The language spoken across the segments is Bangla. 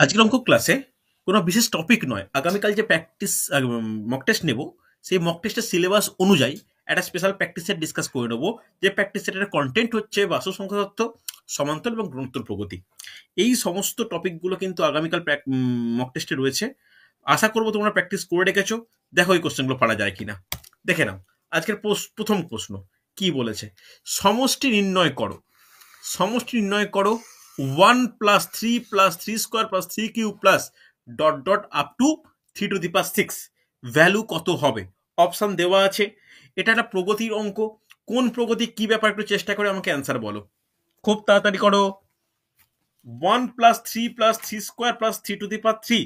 আজকের অঙ্ক ক্লাসে কোনো বিশেষ টপিক নয়, আগামীকাল যে প্র্যাকটিস মক টেস্ট নেব, সেই মক টেস্টের সিলেবাস অনুযায়ী একটা স্পেশাল প্র্যাকটিস সেট ডিসকাস করে নেবো। যে প্র্যাকটিস সেটের কন্টেন্ট হচ্ছে বাস্তু সংখ্যা তত্ত্ব, সমান্তর এবং গুণোত্তর প্রগতি। এই সমস্ত টপিকগুলো কিন্তু আগামীকাল মক টেস্টে রয়েছে। আশা করবো তোমরা প্র্যাকটিস করে রেখেছো। দেখো এই কোশ্চেনগুলো পারা যায় কিনা। দেখে নাও আজকের প্রথম প্রশ্ন কি বলেছে। সমষ্টি নির্ণয় করো। সমষ্টি নির্ণয় করো 1+3+3² + 3³ dot dot up to 3⁶ value কত হবে। অপশন দেওয়া আছে। এটা একটা প্রগতির অঙ্ক। কোন প্রগতি, কি ব্যাপার, একটু চেষ্টা করে আমাকে অ্যান্সার বলো। খুব তাড়াতাড়ি করো। 1+3+3² + 3³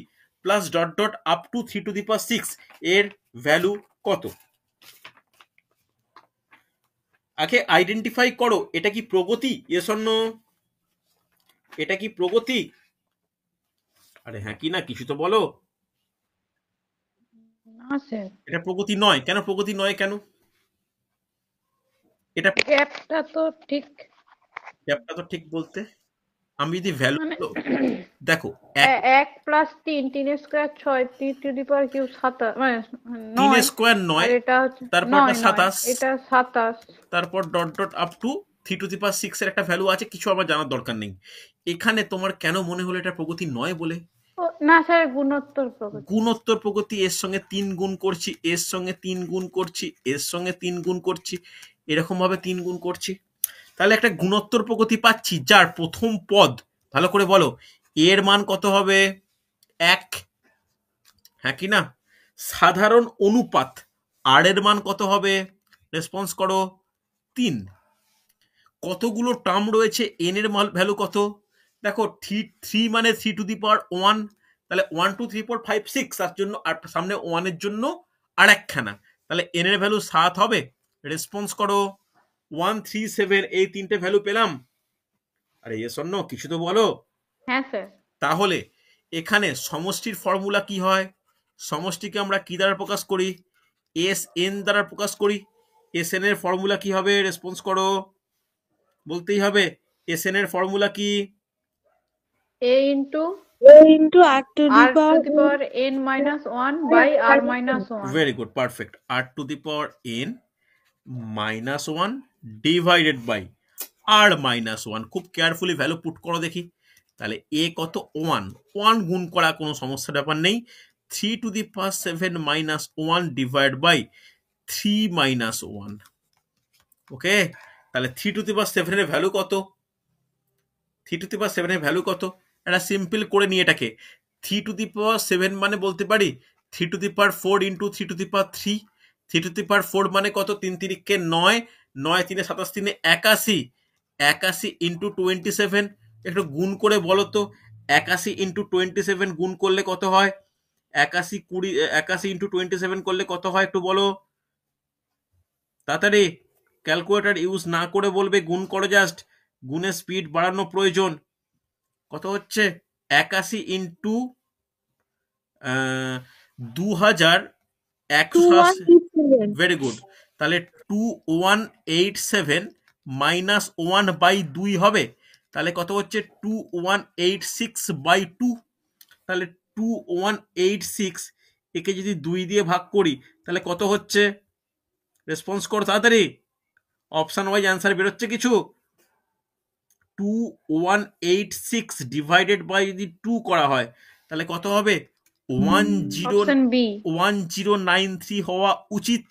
plus dot dot up to 3⁶ এর ভ্যালু কত। আগে আইডেন্টিফাই করো এটা কি প্রগতি, ইয়েস অর নো। এটা কি প্রগতি? আরে হ্যাঁ কি না কিছু তো বলো। না স্যার, এটা প্রগতি নয় কেন? প্রগতি নয় কেন? এটা গ্যাপটা তো ঠিক গ্যাপটা তো ঠিক বলতে আমি যদি ভ্যালু মানে দেখো, এক 1+3 3 স্কোয়ার 6 3⁻³ 27 মানে 3 9। স্কোয়ার আর 9, এটা হচ্ছে তারপর এটা 9 27, এটা 27। তারপর ডট ডট আপ টু 3⁶ এর একটা ভ্যালু আছে, কিছু আমার জানার দরকার নেই। এখানে তোমার কেন মনে হলো এটা প্রগতি নয় বলে? ও না স্যার, গুণোত্তর প্রগতি। গুণোত্তর প্রগতি, এর সঙ্গে 3 গুণ করছি, এর সঙ্গে 3 গুণ করছি, এর সঙ্গে 3 গুণ করছি, এরকম ভাবে 3 গুণ করছি, তাহলে একটা গুণোত্তর প্রগতি পাচ্ছি যার প্রথম পদ, ভালো করে বলো, এর মান কত হবে? 1, হ্যাঁ কি না। সাধারণ অনুপাত আর এর মান কত হবে? রেসপন্স করো। 3। কতগুলো টার্ম রয়েছে, এন এর ভ্যালু কত? দেখো 3 মানে 3⁻1, তাহলে 1 2 3 4 5 6, তার জন্য আর সামনে 1 এর জন্য আর একখানা, তাহলে এন এর ভ্যালু 7 হবে। রেসপন্স করো। 1 3 7 এই তিনটে ভ্যালু পেলাম। আরে ইয়েস অর নো কিছু তো বলো। হ্যাঁ স্যার। তাহলে এখানে সমষ্টির ফর্মুলা কি হয়? সমষ্টিকে আমরা কি দ্বারা প্রকাশ করি? এস এন দ্বারা প্রকাশ করি। এস এন এর ফর্মুলা কি হবে? রেসপন্স করো, বলতেই হবে। এস এন এর ফর্মুলা কি? a into r to the r to power the power n-1 by r-1। Very good, perfect. R to the power n -1 divided by r-1। খুব কেয়ারফুলি ভ্যালু পুট করো দেখি। তাহলে এ কত? 1। 1 গুণ করা কোনো সমস্যার ব্যাপার নেই। 3⁻7 - 1 ডিভাইড বাই 3 - 1। ওকে, তাহলে 3⁻7 এর ভ্যালু কত? 3⁻7 এর ভ্যালু কত? এটা সিম্পল করে নিয়ে এটাকে 3⁻7 মানে বলতে পারি 3⁴ ইন্টু 3⁻3। 3⁴ মানে কত? 3 তিরিকে 9, 9 3 27 3 81, 81 ইন্টু 27। একটু গুণ করে বলো তো, 81 ইন্টু 27 গুণ করলে কত হয়? 81 20 81 ইন্টু 27 করলে কত হয় একটু বলো তাড়াতাড়ি। ক্যালকুলেটর ইউজ না করে বলবে, গুণ করো জাস্ট, গুণের স্পিড বাড়ানো প্রয়োজন। কত হচ্ছে? 81 ইন্টু 2187। 2187 very good. তাহলে 2187 -1/2 হবে। তাহলে কত হচ্ছে? 2186/2। তাহলে 2186 একে যদি 2 দিয়ে ভাগ করি তাহলে কত হচ্ছে? রেসপন্স করো তাড়াতাড়ি। অপশন ওয়াইজ অ্যান্সার বেরোচ্ছে কিছু? 2186 ডিভাইডেড বাই যদি 2 করা হয় তাহলে কত হবে? Option B. 1093 হওয়া উচিত,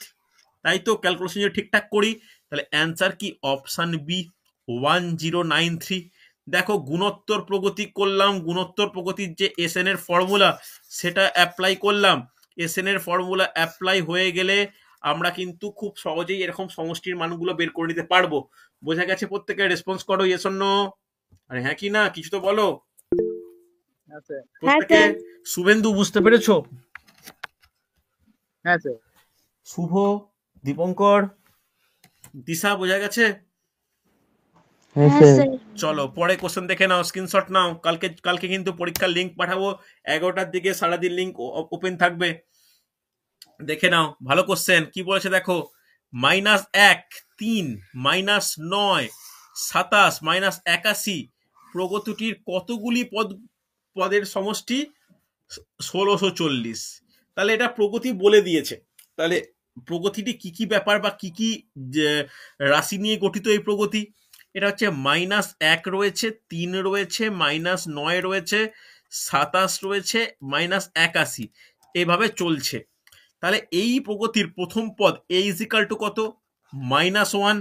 তাই তো? ক্যালকুলেশন যদি ঠিকঠাক করি তাহলে অ্যান্সার কি? Option B, 1093। দেখো গুণোত্তর প্রগতি করলাম, গুণোত্তর প্রগতির যে এস এন এর ফর্মুলা সেটা অ্যাপ্লাই করলাম। এস এন এর ফর্মুলা অ্যাপ্লাই হয়ে গেলে আমরা কিন্তু খুব সহজেই এরকম সমষ্টির মানগুলো বের করে নিতে পারবো। বোঝা গেছে? প্রত্যেকে রেসপন্স করো, ইয়েস অর নো। আরে হ্যাঁ কি না কিছু তো বলো প্রত্যেকে। স্যার। শুভেন্দু বুঝতে পেরেছো? হ্যাঁ স্যার। শুভ, দীপঙ্কর, দিশা বোঝা গেছে? হ্যাঁ স্যার। চলো পরে কোশ্চেন দেখে নাও, স্ক্রিনশট নাও। কালকে কিন্তু পরীক্ষার লিঙ্ক পাঠাবো 11টার দিকে, সারাদিন লিঙ্ক ওপেন থাকবে, দেখে নাও। ভালো কোশ্চেন। কি বলেছে দেখো, -1 3 -9 27 -81 প্রগতিটির কতগুলি পদ পদের সমষ্টি 1640। তাহলে এটা প্রগতি বলে দিয়েছে। তাহলে প্রগতিটি কি কি ব্যাপার বা কি কি রাশি নিয়ে গঠিত এই প্রগতি? এটা হচ্ছে -1 রয়েছে, 3 রয়েছে, -9 রয়েছে, 27 রয়েছে, -81, এইভাবে চলছে। তাহলে এই প্রগতির প্রথম পদ a ইজিক্যাল টু কত? -1।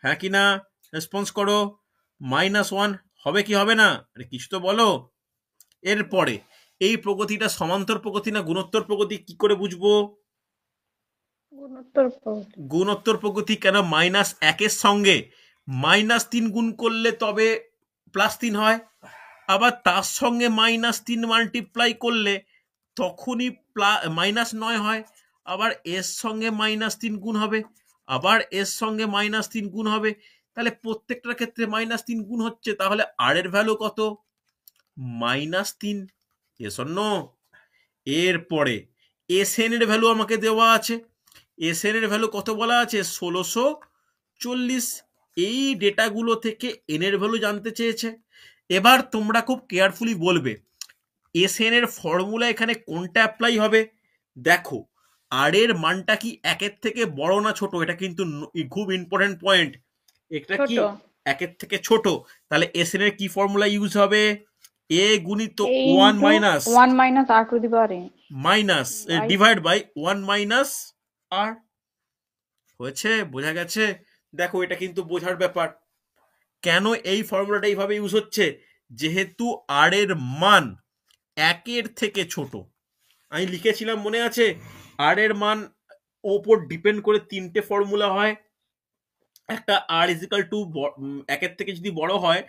হ্যাঁ কি না? রেসপন্স করো। -1 হবে কি হবে না? আরে কিছু তো বলো। এরপরে এই প্রগতিটা সমান্তর প্রগতি না গুণোত্তর প্রগতি কি করে বুঝবো? গুণোত্তর প্রগতি। গুণোত্তর প্রগতি। কেন? -1 সঙ্গে -3 গুণ করলে তবে +3 হয়, আবার তার সঙ্গে -3 মাল্টিপ্লাই করলে তখনই -9 হয়, আবার এর সঙ্গে -3 গুণ হবে, আবার এর সঙ্গে -3 গুণ হবে। তাহলে প্রত্যেকটার ক্ষেত্রে -3 গুণ হচ্ছে। তাহলে আর এর ভ্যালু কত? -3। Yes or no? এরপরে এসএন এর ভ্যালু আমাকে দেওয়া আছে। এসএন এর ভ্যালু কত বলা আছে? 1640। এই ডেটাগুলো থেকে এন এর ভ্যালু জানতে চেয়েছে। এবার তোমরা খুব কেয়ারফুলি বলবে এসএন এর ফর্মুলা এখানে কোনটা অ্যাপ্লাই হবে। দেখো আর এর মানটা কি 1 থেকে বড় না ছোট? এটা কিন্তু খুব ইম্পর্টেন্ট পয়েন্ট। এটা কি ছোট। 1 থেকে ছোট? তাহলে এসএন এর কি ফর্মুলা ইউজ হবে? a গুণিত A 1 into minus 1 minus r to the power n minus by divide by 1 minus r. হয়েছে? বোঝা গেছে? দেখো এটা কিন্তু বোঝার ব্যাপার। কেন এই ফর্মুলাটা এইভাবে ইউজ হচ্ছে? যেহেতু আর এর মান 1 থেকে ছোট। আমি লিখেছিলাম মনে আছে? আর এর মান ওপর ডিপেন্ড করে 3টে ফর্মুলা হয়। একটা আর ইজিক্যাল টু 1 থেকে যদি বড় হয়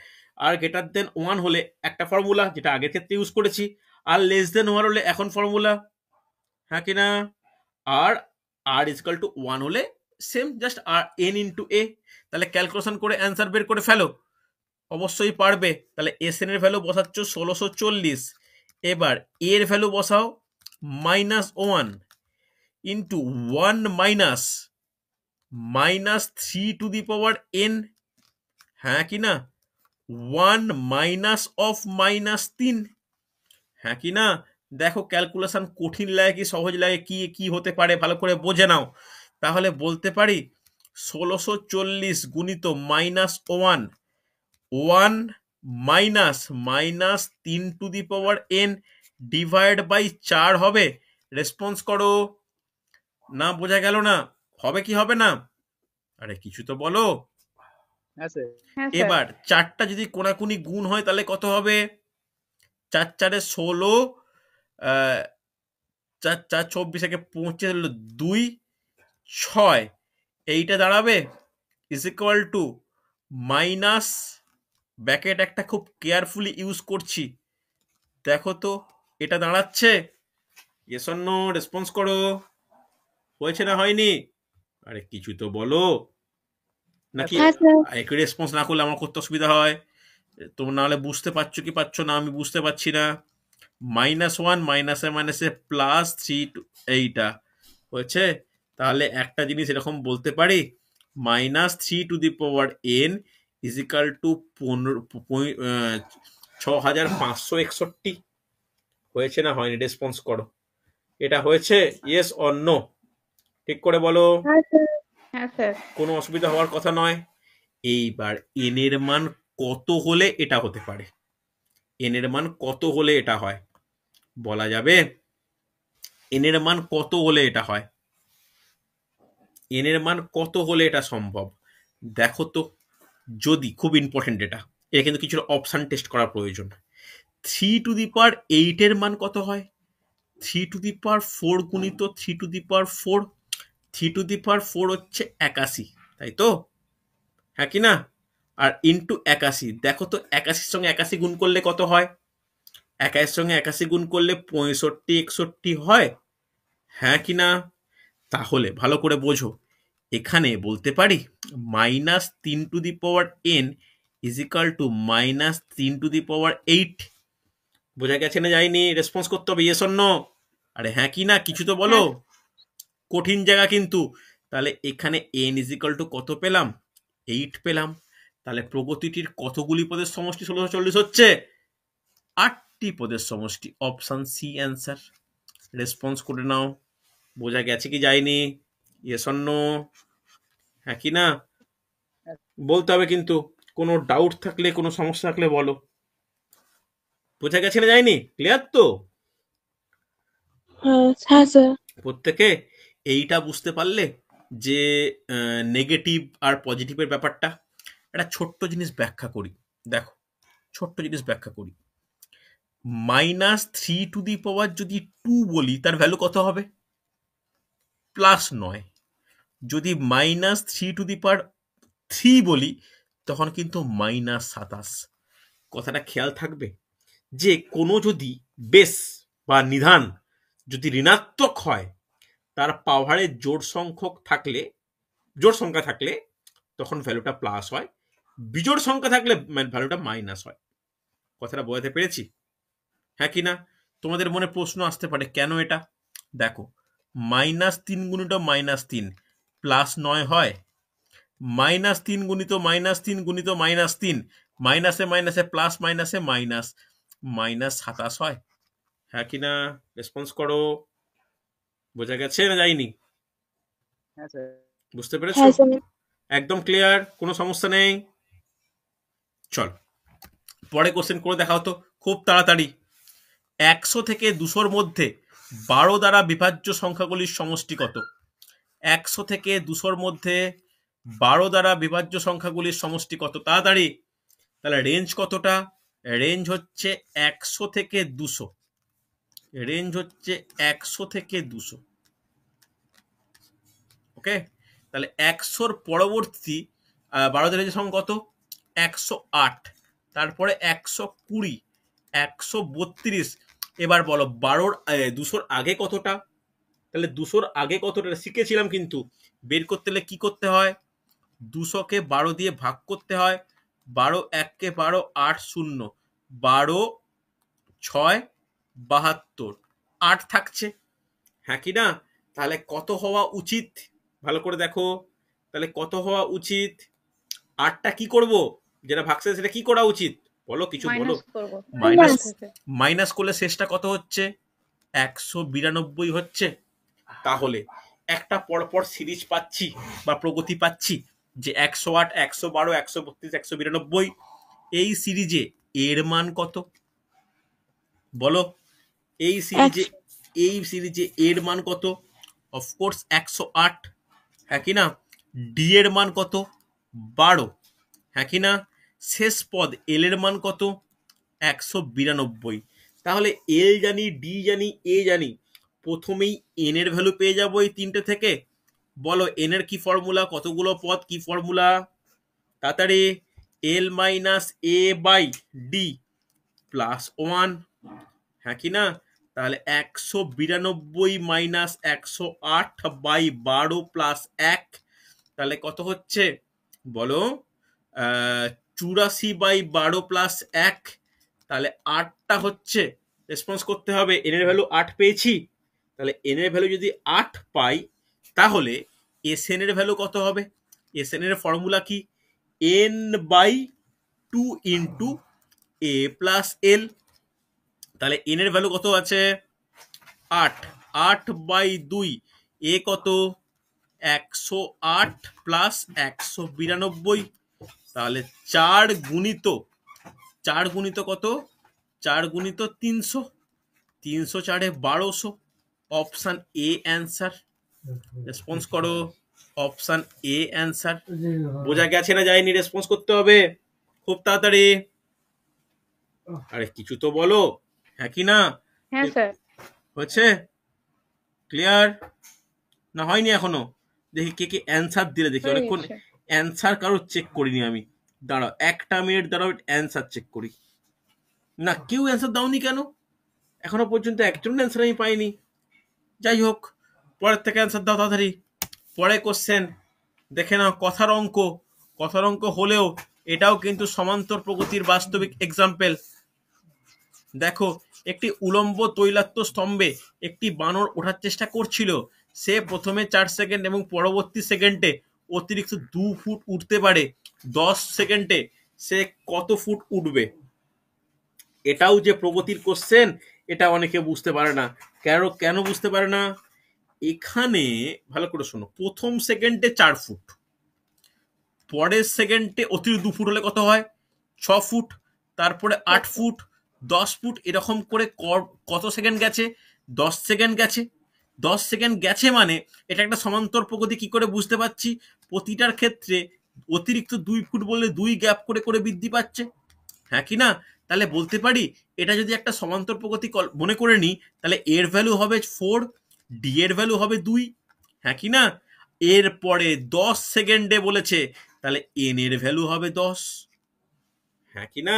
আর গ্রেটার দেন 1 হলে একটা ফর্মুলা, যেটা আগের ক্ষেত্রে ইউজ করেছি, আর লেস দেন 1 হলে এখন ফর্মুলা। হ্যাঁ কিনা? আর আর ইজিক্যাল টু 1 হলে সেম, জাস্ট আর এন ইন্টু এ। তাহলে ক্যালকুলেশন করে অ্যান্সার বের করে ফেলো। অবশ্যই পারবে। তাহলে এস এন এর ভ্যালু বসাচ্ছ 1640। এবার এর ভ্যালু বসাও -1 into 1 minus 3 to the power n। হ্যাঁ কি না? 1 মাইনাস অফ -3। হ্যাঁ কি না? দেখো ক্যালকুলেশন কঠিন লাগে কি সহজ লাগে, কি কি হতে পারে ভালো করে বোঝে নাও। তাহলে বলতে পারি 1640 গুণিত -1, 1 minus 3 to the power n divide by 4 হবে। রেসপন্স করো। না বোঝা গেল না? হবে কি হবে না? আরে কিছু তো বলো। হ্যাঁ স্যার। এবার 4টা যদি কোনাকুনি গুণ হয় তাহলে কত হবে? 4 4 16, 4 4 24 থেকে 25 হলো 2 6। এইটা দাঁড়াবে is equal to minus bracket একটা খুব কেয়ারফুলি ইউজ করছি। দেখো তো এটা দাঁড়াচ্ছে? Yes or no? রেসপন্স করো। হয়েছে না হয়নি? আরে কিছু তো বলো। নাকি হ্যাঁ স্যার। একটু রেসপন্স না করলে আমার করতে অসুবিধা হয়। তোমরা নাহলে বুঝতে পারছো কি পারছো না আমি বুঝতে পারছি না। -1 মাইনাসে মাইনাসে +3 এইটা হয়েছে। তাহলে একটা জিনিস এরকম বলতে পারি, -3 to the power n is equal to 6561। হয়েছে না হয়নি? রেসপন্স করো। এটা হয়েছে? Yes or no? ঠিক করে বলো। হ্যাঁ স্যার। হ্যাঁ স্যার। কোনো অসুবিধা হওয়ার কথা নয়। এইবার n এর মান কত হলে এটা হতে পারে? n এর মান কত হলে এটা হয় বলা যাবে? n এর মান কত হলে এটা হয়? n এর মান কত হলে এটা সম্ভব? দেখো তো, যদি খুব ইম্পর্টেন্ট এটা কিন্তু কিছু অপশন টেস্ট করা প্রয়োজন। 3 টু দি পাওয়ার 8 এর মান কত হয়? 3 টু দি পাওয়ার 4 গুণিত 3 to the power 4। 3 to the পাওয়ার 4 হচ্ছে 81, তাই তো? হ্যাঁ কি না? আর ইন্টু 81। দেখো তো 81 সঙ্গে 81 গুণ করলে কত হয়? 81 সঙ্গে 81 গুণ করলে 65 61 হয়। হ্যাঁ কি না? তাহলে ভালো করে বোঝো, এখানে বলতে পারি -3 to the power n is equal to -3 to the power 8। বোঝা গেছে না যায়নি? রেসপন্স করতে হবে ইয়েস অর নো? আরে হ্যাঁ কি না কিছু তো বলো। কঠিন জায়গা কিন্তু। তাহলে এখানে n ইজ ইকাল টু কত পেলাম? 8 পেলাম। তাহলে প্রগতিটির কতগুলি পদের সমষ্টি 1640 হচ্ছে? 8 টি পদের সমষ্টি, অপশন সি অ্যান্সার। রেসপন্স করে নাও, বোঝা গেছে কি যায়নি? Yes or no? হ্যাঁ কি না বলতে হবে কিন্তু। কোনো ডাউট থাকলে, কোনো সমস্যা থাকলে বলো। বোঝা গেছে না যায়নি? ক্লিয়ার তো হ্যাঁ স্যার। প্রত্যেকে? এইটা বুঝতে পারলে যে নেগেটিভ আর পজিটিভের ব্যাপারটা। একটা ছোট্ট জিনিস ব্যাখ্যা করি, দেখো ছোট্ট জিনিস ব্যাখ্যা করি। -3 যদি 2 বলি তার ভ্যালু কত হবে? +9। যদি -3 বলি তখন কিন্তু -27। কথাটা খেয়াল থাকবে যে কোনো যদি বেস বা নিধান যদি ঋণাত্মক হয়, তার পাওয়ারের জোড় সংখ্যা থাকলে তখন ভ্যালুটা প্লাস হয়, বিজোড় সংখ্যা থাকলে ভ্যালুটা মাইনাস হয়। কথাটা বোঝাতে পেরেছি? হ্যাঁ কি না? তোমাদের মনে প্রশ্ন আসতে পারে কেন এটা। দেখো, -3 গুণিত -3 +9 হয়, -3 গুণিত -3 গুণিত -3 মাইনাসে মাইনাসে প্লাস মাইনাসে মাইনাস, -27 হয়। হ্যাঁ কি না? রেসপন্স করো। বোঝা গেছে না যায়নি? হ্যাঁ স্যার। বুঝতে পেরেছো? হ্যাঁ স্যার। একদম ক্লিয়ার, কোনো সমস্যা নেই। চল পরে কোশ্চেন করে দেখাও তো খুব তাড়াতাড়ি। 100 থেকে 200-র মধ্যে 12 দ্বারা বিভাজ্য সংখ্যাগুলির সমষ্টি কত? 100 থেকে 200-র মধ্যে 12 দ্বারা বিভাজ্য সংখ্যাগুলির সমষ্টি কত? তাড়াতাড়ি। তাহলে রেঞ্জ কতটা? রেঞ্জ হচ্ছে 100 থেকে 200। রেঞ্জ হচ্ছে 100 থেকে 200। ওকে, তাহলে 100-র পরবর্তী 12 দ্বারা সংখ্যা কত? 108, তারপরে 120, 132। এবার বলো 200-র আগে কতটা? তাহলে 200-র আগে কতটা শিখেছিলাম, কিন্তু বের করতে হলে কি করতে হয়? 200-কে 12 দিয়ে ভাগ করতে হয়। 12 1-কে 12, 8 0, 12 6 72, 8 থাকছে। হ্যাঁ কি না? তাহলে কত হওয়া উচিত? ভালো করে দেখো, তাহলে কত হওয়া উচিত? 8টা কি করব? যেটা ভাগছে সেটা কি করা উচিত? বলো, কিছু বলো। মাইনাস করব মাইনাস থেকে। মাইনাস করলে শেষটা কত হচ্ছে? 192 হচ্ছে। তাহলে একটা পরপর সিরিজ পাচ্ছি বা প্রগতি পাচ্ছি যে 108, 112, 132, 192। এই সিরিজে এর মান কত? বলো, এই সিরিজে এর মান কত? অফকোর্স 108। হ্যাঁ কি না? ডি এর মান কত? 12। হ্যাঁ কি না? শেষ পদ এল এর মান কত? 192। তাহলে এল জানি, ডি জানি, এ জানি, প্রথমেই এন এর ভ্যালু পেয়ে যাবো এই তিনটে থেকে। বলো এন এর কি ফর্মুলা? কতগুলো পদ, কি ফর্মুলা? তাড়াতাড়ি। L minus A by D plus 1। হ্যাঁ কি না? তাহলে 192 মাইনাস 108 বাই 12 প্লাস 1, তাহলে কত হচ্ছে বলো? 84 বাই 12 প্লাস 1, তাহলে 8টা হচ্ছে। রেসপন্স করতে হবে। এন এর ভ্যালু 8 পেয়েছি, তাহলে এন এর ভ্যালু যদি 8 পাই, তাহলে এস এন এর ভ্যালু কত হবে? এস এন এর ফর্মুলা কি? N by 2 into A plus L. তাহলে এন এর ভ্যালু কত আছে? 8। 8 বাই 2, এ কত? 108 প্লাস 192। তাহলে 4 গুণিত কত? 4 গুণিত 300, 300 4-এ 1200। Option A answer. রেসপন্স করো, অপশন এ অ্যান্সার। বোঝা গেছে না যায়নি? রেসপন্স করতে হবে খুব তাড়াতাড়ি। আরে কিছু তো বলো। হ্যাঁ কি না? হ্যাঁ স্যার। হয়েছে? ক্লিয়ার না হয়নি এখনো? দেখি কে কে অ্যান্সার দিলে, দেখি। হয়ে অনেকক্ষণ গেছে। অ্যান্সার কারোর চেক করিনি আমি। দাঁড়াও, 1টা মিনিট দাঁড়াও, অ্যান্সার চেক করি। না, কেউ অ্যান্সার দাওনি কেন? এখনো পর্যন্ত একজন অ্যান্সার আমি পাইনি। যাই হোক, পরের থেকে অ্যান্সার দাও তাড়াতাড়ি। পরে কোশ্চেন দেখে নাও। কথার অঙ্ক হলেও এটাও কিন্তু সমান্তর প্রগতির বাস্তবিক এক্সাম্পল। দেখো, একটি উলম্ব তৈলাক্ত স্তম্ভে একটি বানর ওঠার চেষ্টা করছিল। সে প্রথমে 4 সেকেন্ড এবং পরবর্তী সেকেন্ডে অতিরিক্ত 2 ফুট উঠতে পারে। 10 সেকেন্ডে সে কত ফুট উঠবে? এটাও যে প্রগতির কোশ্চেন এটা অনেকে বুঝতে পারে না। কেন বুঝতে পারে না? এখানে ভালো করে শোনো, প্রথম সেকেন্ডে 4 ফুট, পরের সেকেন্ডে অতিরিক্ত 2 ফুট হলে কত হয়? 6 ফুট, তারপরে 8 ফুট, 10 ফুট, এরকম করে কত সেকেন্ড গেছে? 10 সেকেন্ড গেছে। 10 সেকেন্ড গেছে মানে এটা একটা সমান্তর প্রগতি। কি করে বুঝতে পারছি? প্রতিটার ক্ষেত্রে অতিরিক্ত 2 ফুট বলে 2 গ্যাপ করে করে বৃদ্ধি পাচ্ছে, হ্যাঁ কি না? তাহলে বলতে পারি এটা যদি একটা সমান্তর প্রগতি মনে করে নিই, তাহলে এর ভ্যালু হবে 4, ডি এর ভ্যালু হবে 2, হ্যাঁ কি না? এরপরে 10 সেকেন্ডে বলেছে, তাহলে এন এর ভ্যালু হবে 10, হ্যাঁ কি না?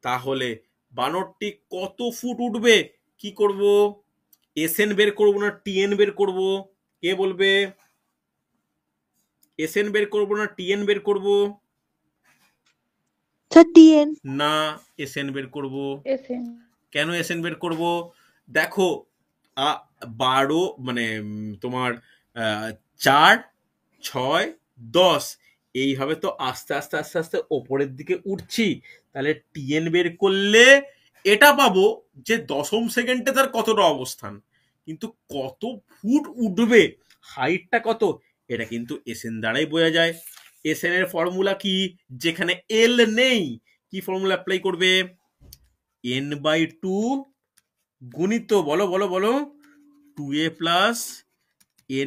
তাহলে বানরটি কত ফুট উঠবে? কি করব? এসএন বের করবো না টিএন বের করব? কে বলবে? এসএন বের করবো না টিএন বের করব? Sir TN. না, এসএন বের করব। এসএন। কেন এসএন বের করব? দেখো 12 মানে তোমার 4, 6, 10 এইভাবে তো আস্তে আস্তে আস্তে আস্তে ওপরের দিকে উঠছি। তাহলে টিএন বের করলে এটা পাবো যে দশম সেকেন্ডে তার কতটা অবস্থান, কিন্তু কত ফুট উঠবে, হাইটটা কত, এটা কিন্তু এসএন দ্বারাই বোঝা যায়। এসএন এর ফর্মুলা কি? যেখানে এল নেই, কি ফর্মুলা অ্যাপ্লাই করবে? n/2 গুণিত, বলো বলো বলো, 2a plus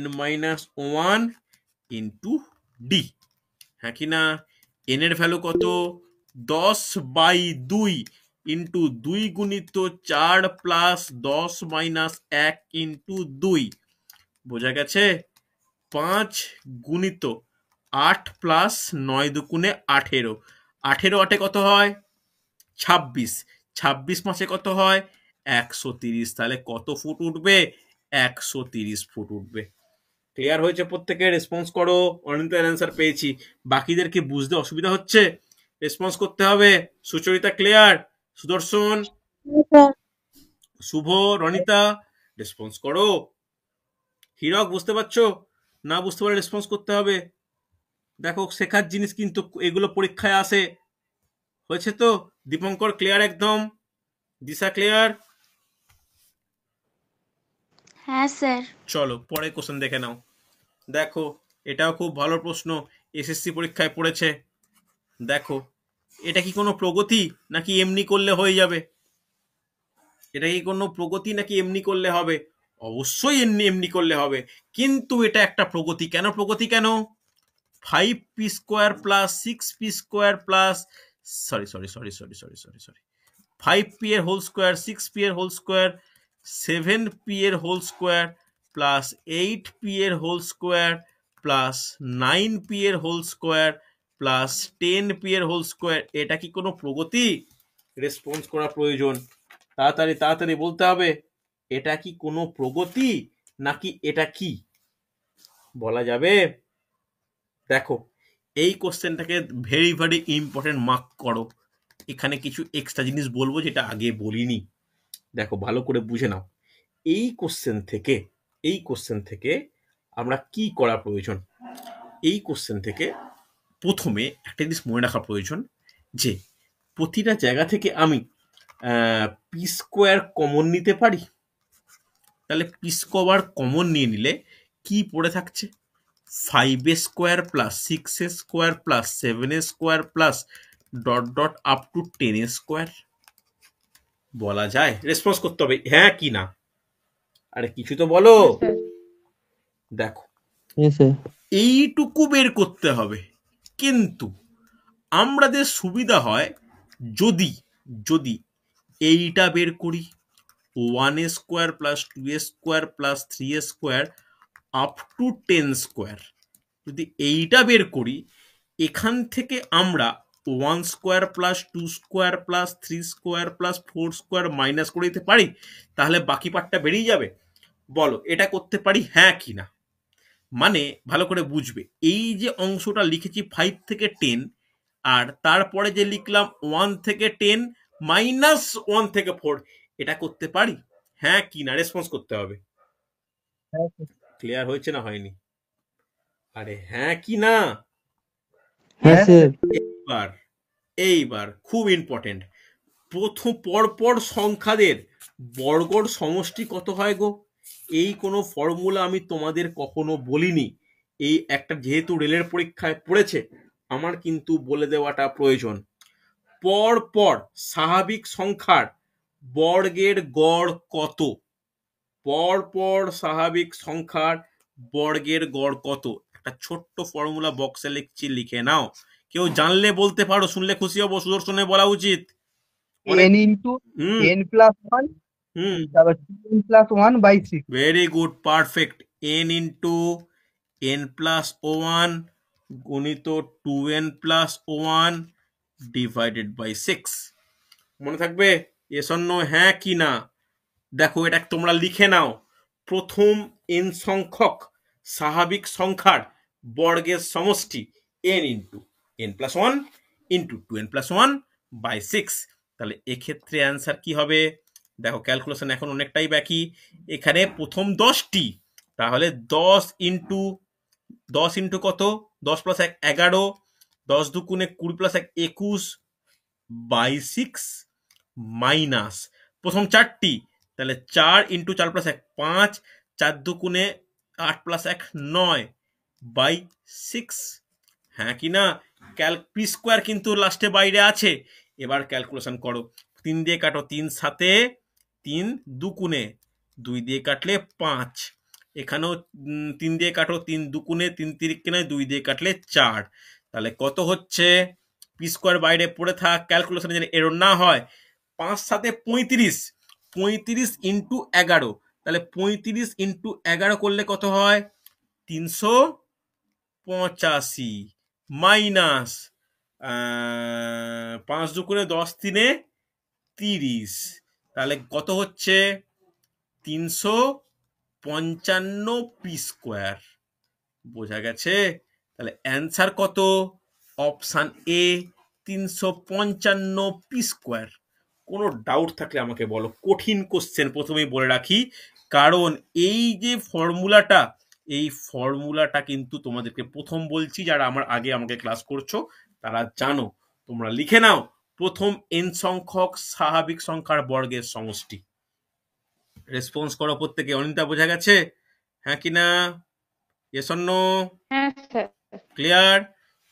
n-1 into D, হ্যাঁ কি না? এন এর ভ্যালু কত? 10/2 ইন্টু 2 গুণিত 4 প্লাস 10 মাইনাস 1 ইন্টু 2, বোঝা গেছে? 5 গুণিত 8 প্লাস 9 দুগুণে 18, 18 8 কত হয়? 26, 26 মাসে কত হয়? 130। তাহলে কত ফুট উঠবে? 130 ফুট উঠবে। ক্লিয়ার হয়েছে? প্রত্যেকে রেসপন্স করো। অনিন্দের অ্যান্সার পেয়েছি, বাকিদের কি বুঝতে অসুবিধা হচ্ছে? রেসপন্স করতে হবে। সুচরিতা ক্লিয়ার? সুদর্শন, শুভ, রনিতা রেসপন্স করো। হীরক বুঝতে পারছো? না বুঝতে পারলে রেসপন্স করতে হবে। দেখো শেখার জিনিস কিন্তু এগুলো পরীক্ষায় আসে। হয়েছে তো? দীপঙ্কর ক্লিয়ার একদম? দিশা ক্লিয়ার? হ্যাঁ স্যার। চলো পরে কোশ্চেন দেখে নাও। দেখো এটাও খুব ভালো প্রশ্ন, এসএসসি পরীক্ষায় পড়েছে। দেখো এটা কি কোনো প্রগতি নাকি এমনি করলে হয়ে যাবে? এটা কি কোনো প্রগতি নাকি এমনি করলে হবে? অবশ্যই এমনি করলে হবে, কিন্তু এটা একটা প্রগতি। কেন প্রগতি? কেন? 5p square plus 6p square plus sorry sorry sorry sorry sorry sorry sorry 5p এর হোল স্কোয়ার, 6p এর হোল স্কোয়ার, 7p এর হোল স্কোয়ার প্লাস 8p এর হোল স্কোয়ার প্লাস 9p এর হোল স্কোয়ার প্লাস 10p এর হোল স্কোয়ার, এটা কি কোনো প্রগতি? রেসপন্স করা প্রয়োজন, তাড়াতাড়ি তাড়াতাড়ি বলতে হবে। এটা কি কোনো প্রগতি নাকি এটা কি বলা যাবে? দেখো এই কোশ্চেনটাকে ভেরি ভেরি ইম্পর্টেন্ট মার্ক করো। এখানে কিছু এক্সট্রা জিনিস বলবো যেটা আগে বলিনি, দেখো ভালো করে বুঝে নাও। এই কোশ্চেন থেকে আমরা কি করা প্রয়োজন? এই কোশ্চেন থেকে প্রথমে একটা জিনিস মনে রাখা প্রয়োজন যে প্রতিটা জায়গা থেকে আমি পি স্কোয়ার কমন নিতে পারি। তাহলে পি স্কোয়ার কমন নিয়ে নিলে কি পড়ে থাকছে? 5a square plus 6a square plus 7a square plus dot dot up to 10a square বলা যায়। রেসপন্স করতে হবে হ্যাঁ কি না। আরে কিছু তো বলো। দেখো এইটুকু বের করতে হবে, কিন্তু আমাদের সুবিধা হয় যদি যদি এইটা বের করি, 1a square plus 2a square plus 3a square up to 10 square, যদি এইটা বের করি, এখান থেকে আমরা 1 square plus 2 square plus 3 square plus 4 square minus করে দিতে পারি, তাহলে বাকি পার্টটা বেরিয়ে যাবে। বলো এটা করতে পারি হ্যাঁ কি না? মানে ভালো করে বুঝবে, এই যে অংশটা লিখেছি 5 থেকে 10, আর তারপরে যে লিখলাম 1 থেকে 10 মাইনাস 1 থেকে 4, এটা করতে পারি হ্যাঁ কি না? রেসপন্স করতে হবে। ক্লিয়ার হয়েছে না হয়নি? আরে হ্যাঁ কি না? হ্যাঁ স্যার। এইবার খুব ইম্পর্টেন্ট, প্রথম পরপর সংখ্যাদের বর্গর সমষ্টি কত হয় গো? এই কোনো ফর্মুলা আমি তোমাদের কখনো বলিনি। এই একটা যেহেতু রেলের পরীক্ষায় পড়েছে, আমার কিন্তু বলে দেওয়াটা প্রয়োজন। পরপর স্বাভাবিক সংখ্যার বর্গের গড় কত? পরপর স্বাভাবিক সংখ্যার বর্গের গড় কত? একটা ছোট্ট ফর্মুলা বক্সে লিখছি, লিখে নাও। কেউ জানলে বলতে পারো, শুনলে খুশি হব। সুদর্শনে বলা উচিত। অনেক n into হুম n plus 1 হুম তারপর 2n plus 1 by 6 very good, perfect. n into n plus 1 গুণিত 2n প্লাস 1 ডিভাইডেড বাই 6। মনে থাকবে? এস অর নো, হ্যাঁ কি না? দেখো, এটা তোমরা লিখে নাও। প্রথম n সংখ্যক স্বাভাবিক সংখ্যার বর্গের সমষ্টি n into n plus 1 into 2n plus 1 by 6। তাহলে এক্ষেত্রে অ্যান্সার কি হবে? দেখো, ক্যালকুলেশন এখন অনেকটাই বাকি। এখানে প্রথম 10টি, তাহলে 10 ইন্টু কত? 10 প্লাস 1 11, 10 দুগুণে 20 প্লাস 1 21 বাই 6 মাইনাস প্রথম 4টি, তাহলে 4 ইন্টু 4 প্লাস 1 5, 4 দুগুণে 8 প্লাস 1 9 বাই 6। হ্যাঁ কি না? পি স্কোয়ার কিন্তু লাস্টে বাইরে আছে। এবার ক্যালকুলেশন করো। 3 দিয়ে কাটো, 3 সাথে 3 দুগুণে, 2 দিয়ে কাটলে 5। এখানেও 3 দিয়ে কাটো, 3 দুগুণে, 3 তিরিকে নয়, 2 দিয়ে কাটলে 4। তাহলে কত হচ্ছে? পি স্কোয়ার বাইরে পড়ে থাক, ক্যালকুলেশনে যেন এরর না হয়। 5 সাথে 35, 35 ইন্টু 11, তাহলে 35 ইন্টু 11 করলে কত হয়? 385 মাইনাস 5 দুগুণে 10 তিনে 30, তাহলে কত হচ্ছে? 355 পি স্কোয়ার। বোঝা গেছে? তাহলে অ্যান্সার কত? Option A, 355 P square. কোনো ডাউট থাকলে আমাকে বলো। কঠিন কোশ্চেন, প্রথমেই বলে রাখি, কারণ এই যে ফর্মুলাটা, এই ফর্মুলাটা কিন্তু তোমাদেরকে প্রথম বলছি, যারা আমার আগে আমাকে ক্লাস করছো তারা জানো। তোমরা লিখে নাও, প্রথম n সংখ্যক স্বাভাবিক সংখ্যার বর্গের সমষ্টি। রেসপন্স করো প্রত্যেকে। অনিতা, বোঝা গেছে? হ্যাঁ কি না? Yes or no? হ্যাঁ স্যার। ক্লিয়ার?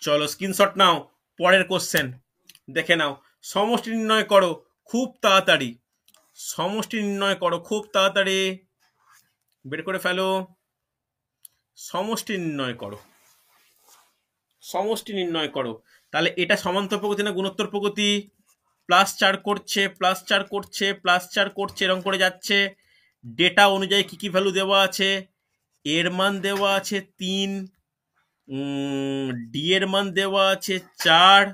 চলো স্ক্রিনশট নাও। পরের কোশ্চেন দেখে নাও। সমষ্টি নির্ণয় করো খুব তাড়াতাড়ি। সমষ্টি নির্ণয় করো খুব তাড়াতাড়ি, বের করে ফেলো। সমষ্টি নির্ণয় করো, সমষ্টি নির্ণয় করো। তাহলে এটা সমান্তর প্রগতি না গুণোত্তর প্রগতি? প্লাস 4 করছে, প্লাস 4 করছে, প্লাস 4 করছে, এরকম করে যাচ্ছে। ডেটা অনুযায়ী কি কি ভ্যালু দেওয়া আছে? এর মান দেওয়া আছে 3, ডি এর মান দেওয়া আছে 4,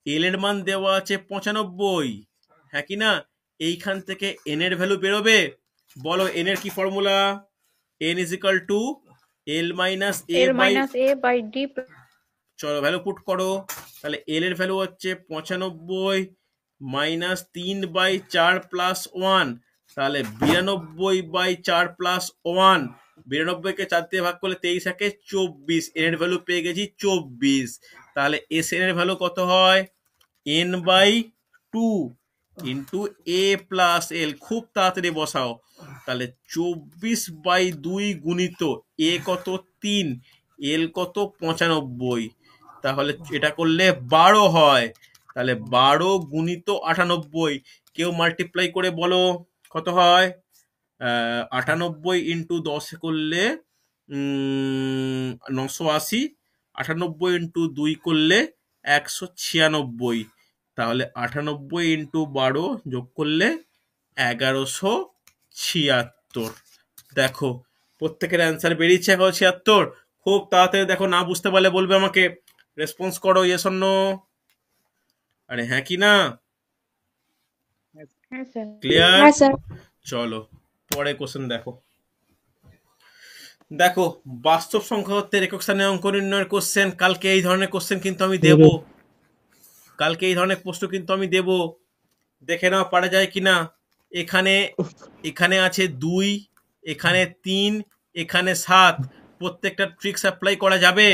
এল এর মান দেওয়া আছে 95। হ্যাঁ কি না? এইখান থেকে এন এর ভ্যালু বেরোবে। বলো এন এর কি formula? N is equal to l minus a l by, minus A by d. চলো ভ্যালু পুট করো। তাহলে এল এর ভ্যালু হচ্ছে 95 মাইনাস 3/4 প্লাস 1, তাহলে 92 বাই 4 প্লাস 1। 92 কে 4 দিয়ে ভাগ করলে 23 একে 24, এর ভ্যালু পেয়ে গেছি 24। তাহলে এস এর ভ্যালু কত হয়? n by 2 into A plus L. খুব তাড়াতাড়ি বসাও। তাহলে 24/2 গুণিত এ কত? 3, এল কত? 95। তাহলে এটা করলে 12 হয়। তাহলে 12 গুণিত 98। কেউ মাল্টিপ্লাই করে বলো কত হয়? 98 ইন্টু 10 করলে 980, 98 ইন্টু 2 করলে 196। তাহলে 98 ইন্টু 12 যোগ করলে 1176। দেখো প্রত্যেকের অ্যান্সার বেরিয়েছে 176। খুব তাড়াতাড়ি দেখো, না বুঝতে পারলে বলবে আমাকে। রেসপন্স করো, ইয়েস অর নো? আরে হ্যাঁ কি না? হ্যাঁ স্যার। ক্লিয়ার? হ্যাঁ স্যার। চলো পরে কোশ্চেন দেখো। দেখো, বাস্তব সংখ্যা তত্ত্বের একক স্থানে অঙ্ক নির্ণয়ের কোশ্চেন। কালকে এই ধরনের কোশ্চেন কিন্তু আমি দেব, কালকে এই ধরনের প্রশ্ন কিন্তু আমি দেব। দেখে নাও পারা যায় কিনা। এখানে এখানে আছে 2, এখানে 3, এখানে 7। প্রত্যেকটা ট্রিক্স অ্যাপ্লাই করা যাবে।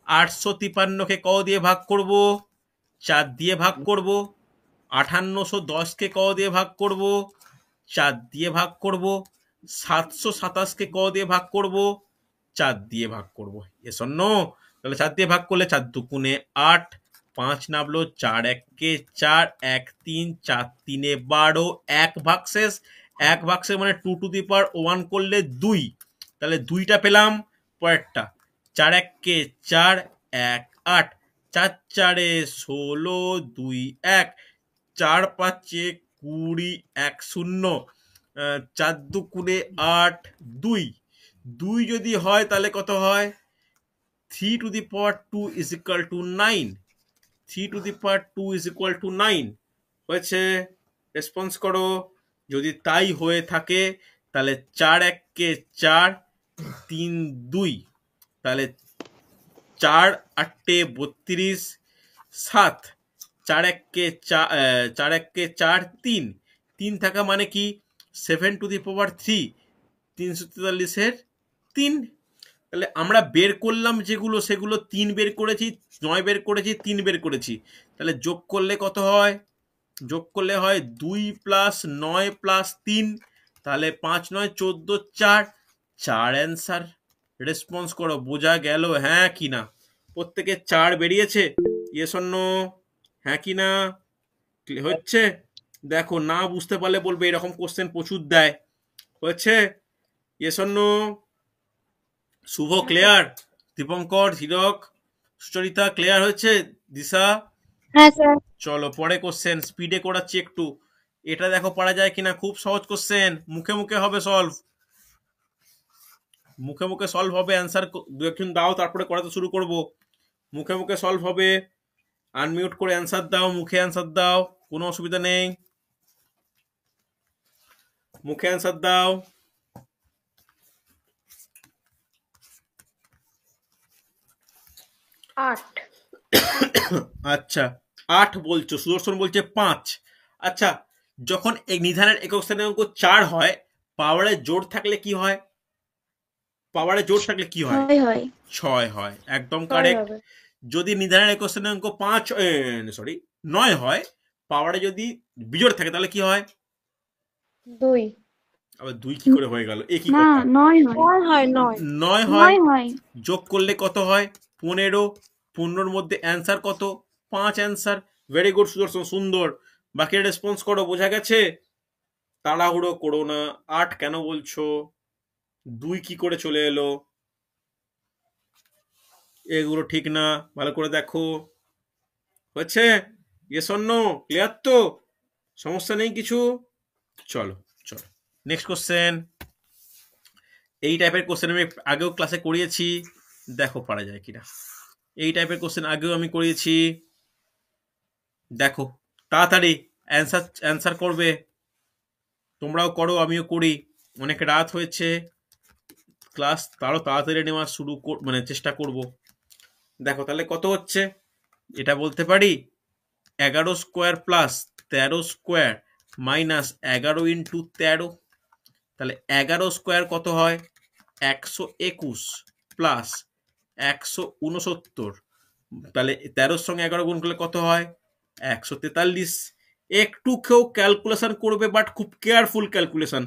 853কে ক দিয়ে ভাগ করব? 4 দিয়ে ভাগ করব। 1810 কে ক দিয়ে ভাগ করব, 4 দিয়ে ভাগ করব। 727 কে ক দিয়ে ভাগ করব, 4 দিয়ে ভাগ করব। Yes or no? তাহলে 4 দিয়ে ভাগ করলে 4 দুগুণে 8, 5 নামলো, 4 একে 4, 1 3, 4 3 12, 1 ভাগশেষ। 1 ভাগশেষ মানে 2 টু দি পাওয়ার 1 করলে 2, তাহলে 2টা পেলাম। পরেরটা 4 একে 4, 1 8, 4 4 16, 2 1, 4 5 20, 1 0, 4 দুগুণে 8, 2, 2 যদি হয় তাহলে কত হয়? 3 to the power 2 is equal to 9. 3 to the power 2 is equal to 9 হয়েছে? রেসপন্স করো। যদি তাই হয়ে থাকে তাহলে 4 একে 4, 3 2, তাহলে 4 8 32, 7, 4 একে 4, 3, 3 থাকা মানে কি? 7 to the power 3, 343 3। তাহলে আমরা বের করলাম যেগুলো, সেগুলো 3 বের করেছি, 9 বের করেছি, 3 বের করেছি। তাহলে যোগ করলে কত হয়? যোগ করলে হয় 2 প্লাস 9 প্লাস 3, তাহলে 5 9 14, 4, 4 অ্যান্সার। রেসপন্স করো, বোঝা গেল হ্যাঁ কি না? প্রত্যেকে 4 বেরিয়েছে? Yes or no? হ্যাঁ কি না? হচ্ছে? দেখো, না বুঝতে পারলে বলবে, এরকম কোশ্চেন প্রচুর দেয়। হচ্ছে? Yes or no? Shubho clear? Dipankar, Hirak, Sucharita clear হচ্ছে? দিশা? হ্যাঁ স্যার। চলো পরে কোশ্চেন স্পিডে করাচ্ছি একটু। এটা দেখো পারা যায় কিনা। খুব সহজ কোশ্চেন, মুখে মুখে হবে সলভ, মুখে মুখে সলভ হবে। অ্যান্সার দু একজন দাও, তারপরে করাতে শুরু করব। মুখে মুখে সলভ হবে। আনমিউট করে অ্যান্সার দাও, মুখে অ্যান্সার দাও, কোনো অসুবিধা নেই, মুখে অ্যান্সার দাও। আচ্ছা 8 বলছো, সুদর্শন বলছে 5। আচ্ছা, যখন এই নিধানের একক স্থানের অঙ্ক 4 হয়, পাওয়ারে জোর থাকলে কি হয়? পাওয়ারে জোর থাকলে কি হয়? 6 হয়। একদম কারেক্ট। যদি নিধানের একক স্থানের অঙ্ক 9 হয়, পাওয়ারে যদি বিজোড় থাকে তাহলে কি হয়? 2। আবার 2 কি করে হয়ে গেল? এ কি না, কথা? 9 হয়। 9 হয়। 9 হয়। যোগ করলে কত হয়? 15। 15-র মধ্যে অ্যান্সার কত? 5 অ্যান্সার। ভেরি গুড সুদর্শন, সুন্দর। বাকি রেসপন্স করো, বোঝা গেছে? তাড়াহুড়ো করো না। 8 কেন বলছো? 2 কি করে চলে এলো? এগুলো ঠিক না, ভালো করে দেখো। হচ্ছে? Yes or no? ক্লিয়ার তো? সমস্যা নেই কিছু? চলো চলো নেক্সট কোশ্চেন। এই টাইপের কোশ্চেন আমি আগেও ক্লাসে করিয়েছি, দেখো পারা যায় কিনা। এই টাইপের কোশ্চেন আগেও আমি করিয়েছি, দেখো। তাড়াতাড়ি অ্যান্সার করবে, তোমরাও করো, আমিও করি। অনেক রাত হয়েছে, ক্লাস তারও তাড়াতাড়ি নেওয়া শুরু মানে চেষ্টা করব। দেখো তাহলে কত হচ্ছে, এটা বলতে পারি 11 square plus 13 square minus 11 into 13। তাহলে 11 স্কোয়ার কত হয়? 121 প্লাস 169। তাহলে 13-র সঙ্গে 11 গুণ করলে কত হয়? 143। একটু কেউ ক্যালকুলেশন করবে, বাট খুব কেয়ারফুল ক্যালকুলেশন,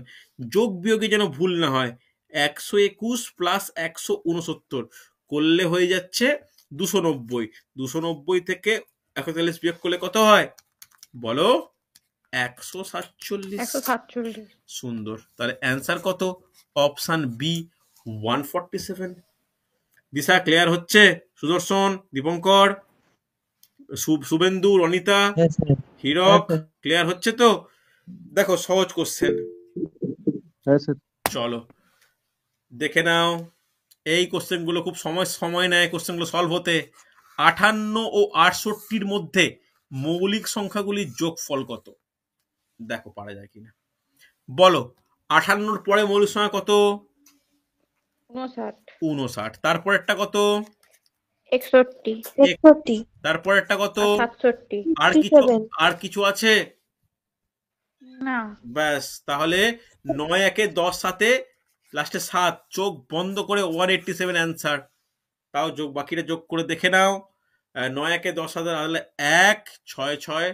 যোগ বিয়োগে যেন ভুল না হয়। 121 প্লাস 169 করলে হয়ে যাচ্ছে 290। 290 থেকে 143 বিয়োগ করলে কত হয় বলো? 147। সুন্দর। তাহলে অ্যান্সার কত? Option B 147। দিশা ক্লিয়ার হচ্ছে? সুদর্শন, দীপঙ্কর, শুভেন্দু, রনিতা, হীরক ক্লিয়ার হচ্ছে তো? দেখো সহজ কোশ্চেন, চলো দেখে নাও। এই কোশ্চেনগুলো খুব সময় নেয় কোশ্চেনগুলো সলভ হতে। 58 ও 68-র মধ্যে মৌলিক সংখ্যাগুলির যোগফল কত? দেখো পারা যায় কিনা, বলো। 58-র পরে মৌলিক সংখ্যা কত? 59। তারপরেরটা কত? 61। তারপরেরটা কত? 67। আর কিছু আছে? না। ব্যাস, তাহলে 9 একে 10 সাথে লাস্টে 7, চোখ বন্ধ করে 187 অ্যান্সার। তাও যোগ, বাকিটা যোগ করে দেখে নাও। 9 একে 10 সাথে তাহলে 1 6 6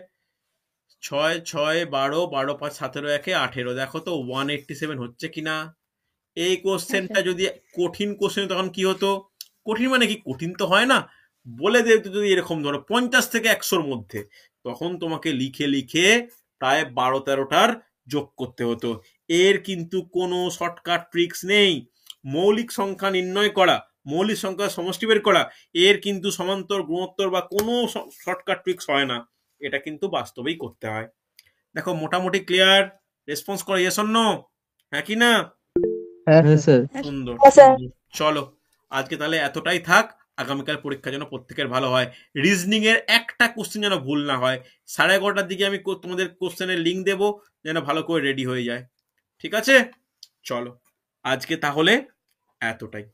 ছয় ছয় 12, 12 5 17 একে 18। দেখো তো 187 হচ্ছে কিনা। এই কোশ্চেনটা স্যার। যদি কঠিন কোশ্চেন তখন কি হতো? কঠিন মানে কি, কঠিন তো হয় না, বলে দেবে যদি এরকম ধরো 50 থেকে 100-র মধ্যে, তখন তোমাকে লিখে লিখে প্রায় 12-13টার যোগ করতে হতো। এর কিন্তু কোনো শর্টকাট ট্রিক্স নেই। মৌলিক সংখ্যা নির্ণয় করা, মৌলিক সংখ্যার সমষ্টি বের করা, এর কিন্তু সমান্তর গুণোত্তর বা কোনো শর্টকাট ট্রিক্স হয় না, এটা কিন্তু বাস্তবেই করতে হয়। দেখো মোটামুটি ক্লিয়ার? রেসপন্স করো ইয়েস অর নো, হ্যাঁ কি না? হ্যাঁ হ্যাঁ স্যার। স্যার। সুন্দর হ্যাঁ স্যার। সুন্দর। চলো আজকে তাহলে এতটাই থাক। আগামীকাল পরীক্ষা যেন প্রত্যেকের ভালো হয়। রিজনিং এর একটা কোশ্চেন যেন ভুল না হয়। 11:30টার দিকে আমি তোমাদের কোশ্চেনের লিঙ্ক দেবো, যেন ভালো করে রেডি হয়ে যায়। ঠিক আছে, চলো আজকে তাহলে এতটাই।